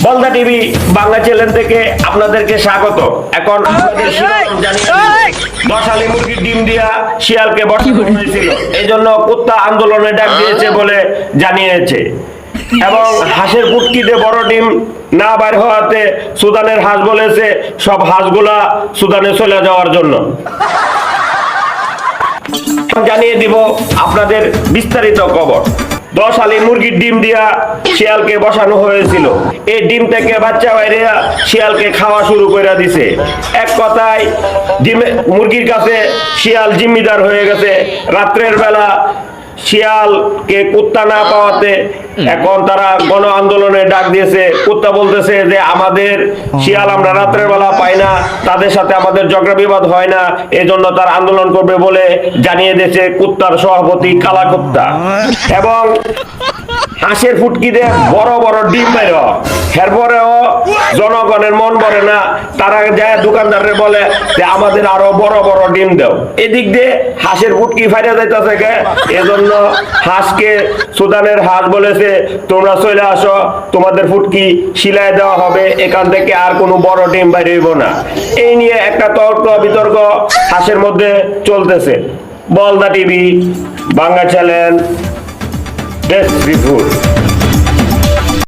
বলদা TV Bangla channel থেকে আপনাদেরকে স্বাগত। এখন আপনাদের শিরোনাম জানিয়ে দিই। 10 আলি মুরগির ডিম দিয়া শিয়ালকে বসানো হয়েছিল, এই জন্য কুত্তা আন্দোলনে ডাক দিয়েছে বলে জানিয়েছে। এবং হাঁসের পুটকিতে বড় ডিম না বাইর হওয়াতে সুদানের হাঁস বলেছে সব হাঁসগুলা সুদানে চলে যাওয়ার জন্য। জানিয়ে দিব আপনাদের বিস্তারিত খবর। 10 আলি মুরগির ডিম দিয়া শিয়ালকে বসানো হয়েছিল। এই ডিম থেকে বাচ্চা বাইরে শিয়ালকে খাওয়া শুরু করে দিছে। এক কথায় মুরগির কাছে শিয়াল জিম্মিদার হয়ে গেছে। রাত্রের বেলা শিয়ালকে কুত্তা না পাওয়াতে এখন তারা গণ আন্দোলনে ডাক দিয়েছে। কুত্তা বলতেছে যে আমাদের শিয়াল আমরা রাত্রের বেলা পাই না, তাদের সাথে আমাদের ঝগড়া বিবাদ হয় না, এজন্য তারা আন্দোলন করবে বলে জানিয়ে দিয়েছে কুত্তার সভাপতি কালা কুত্তা। এবং হাঁসের ফুটকিতে বড় বড় ডিম বের, এরপরেও জনগণের মন ভরে না, তারা যায় দোকানদারে বলে যে আমাদের আরো বড় বড় ডিম দাও। এদিক দিয়ে হাঁসের ফুটকি ফাইটা যাইতেছে, এজন্য হাঁসকে সুদানের হাঁস বলেছে তোমরা চলে আসো, তোমাদের ফুটকি শিলাই দেওয়া হবে, এখান থেকে আর কোনো বড় ডিম বাইর হইব না। এই নিয়ে একটা তর্ক বিতর্ক হাঁসের মধ্যে চলতেছে। বলদা TV Bangla channel, best report.